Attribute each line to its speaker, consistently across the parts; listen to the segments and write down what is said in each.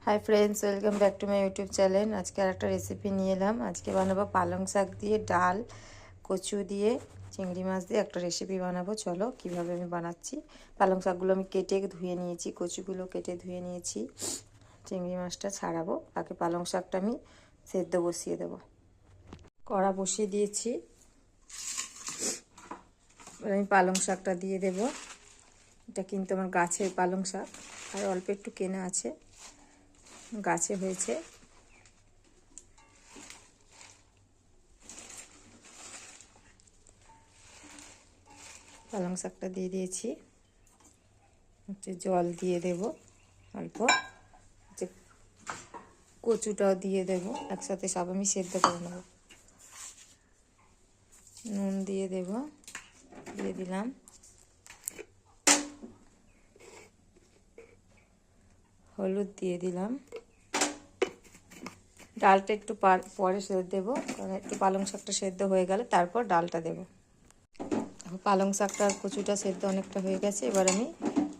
Speaker 1: Hi friends, welcome back to my YouTube channel. आज के একটা রেসিপি নিয়ে এলাম। আজকে বানাবো পালং শাক দিয়ে ডাল, কচু দিয়ে চিংড়ি মাছ দিয়ে একটা রেসিপি বানাবো। চলো কিভাবে আমি বানাচ্ছি। পালং শাকগুলো আমি কেটে ধুয়ে নিয়েছি, কচুগুলো কেটে ধুয়ে নিয়েছি, চিংড়ি মাছটা ছাড়াবো। বাকি পালং শাকটা আমি সেদ্ধ বসিয়ে দেবো। কড়া বসিয়ে দিয়েছি, এবার আমি পালং শাকটা দিয়ে দেবো। এটা কিন্তু আমার গাছের পালং শাক, আর অল্প একটু কেনা আছে, গাছে হয়েছে। পালং শাকটা দিয়ে দিয়েছি, হচ্ছে জল দিয়ে দেব অল্প, হচ্ছে কচুটাও দিয়ে দেব, একসাথে সব আমি সেদ্ধ করে নেব। নুন দিয়ে দেব, দিয়ে দিলাম। হলুদ দিয়ে দিলাম। ডালটা একটু পরে সেদ্ধ দেবো, কারণ একটু পালং শাকটা সেদ্ধ হয়ে গেলে তারপর ডালটা দেব। পালং শাকটা আর কচুটা সেদ্ধ অনেকটা হয়ে গেছে, এবার আমি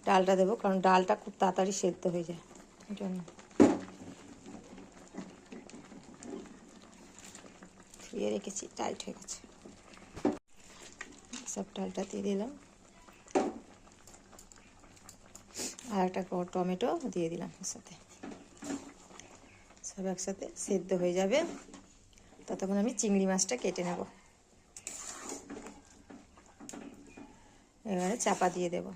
Speaker 1: ডালটা দেবো, কারণ ডালটা খুব তাড়াতাড়ি সেদ্ধ হয়ে যায়, এই জন্য ধুয়ে রেখেছি, টাইট হয়ে গেছে। সব ডালটা দিয়ে দিলাম, আর একটা টমেটো দিয়ে দিলাম এর সাথে। সব একসাথে সেদ্ধ হয়ে যাবে, ততক্ষণ আমি চিংড়ি মাছটা কেটে নেব। এবারে চাপা দিয়ে দেব।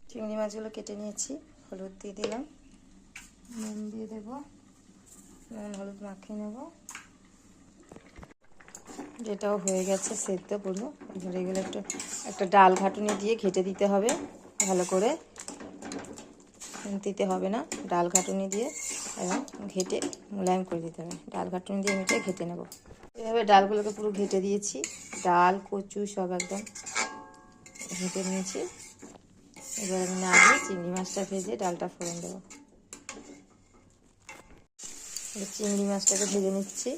Speaker 1: চিংড়ি মাছগুলো কেটে নিয়েছি, হলুদ দিয়ে দিলাম, নুন দিয়ে দেব, নুন হলুদ মাখিয়ে নেব। যেটাও হয়ে গেছে সেদ্ধ পুরো। এবারে এগুলো একটা ডাল ঘাটুনি দিয়ে ঘেটে দিতে হবে, ভালো করে দিতে হবে না, ডাল ঘাটুনি দিয়ে এবং ঘেটে মোলায়েম করে দিতে হবে। ডাল ঘাটুনি দিয়ে মিটে ঘেটে নেব। এভাবে ডালগুলোকে পুরো ঘেটে দিয়েছি, ডাল কচু সব একদম ঘেটে নিয়েছি। এবার আমি নামিয়ে চিংড়ি মাছটা ভেজে ডালটা ফোড়ন দেবো। চিংড়ি মাছটাকে ভেজে নিচ্ছি।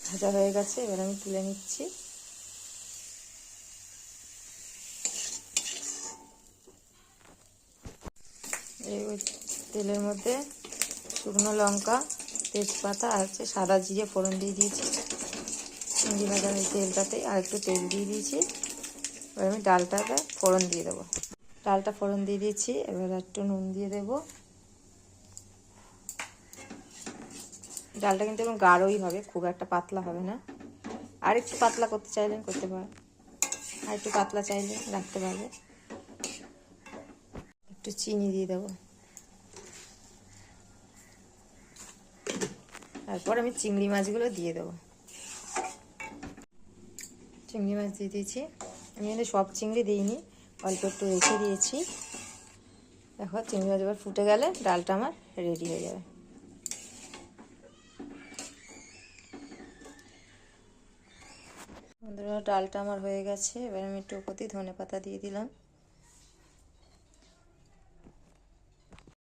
Speaker 1: ভাজা হয়ে গেছে, এবার আমি তুলে নিচ্ছি। এই তেলের মধ্যে শুকনো লঙ্কা, তেজপাতা আর হচ্ছে সাদা জিরে ফোড়ন দিয়ে দিয়েছি। চিংড়ি ভাজার এই তেলটাতে আর একটু তেল দিয়ে দিয়েছি। এবার আমি ডালটাকে ফোড়ন দিয়ে দেবো। ডালটা ফোড়ন দিয়ে দিয়েছি, এবার একটু নুন দিয়ে দেবো। ডালটা কিন্তু এখন গাঢ়ই হবে, খুব একটা পাতলা হবে না। আর একটু পাতলা করতে চাইলেন করতে পারেন, আর একটু পাতলা চাইলে রাখতে পারবে। একটু চিনি দিয়ে দেবো। তারপর আমি চিংড়ি মাছগুলো দিয়ে দেবো। চিংড়ি মাছ দিয়ে দিয়েছি। আমি কিন্তু সব চিংড়ি দিইনি, অল্প একটু রেখে দিয়েছি। দেখো চিংড়ি মাছ এবার ফুটে গেলে ডালটা আমার রেডি হয়ে যাবে। বন্ধুরা, ডালটা আমার হয়ে গেছে। এবার আমি একটু উপর দিয়ে ধনেপাতা দিয়ে দিলাম।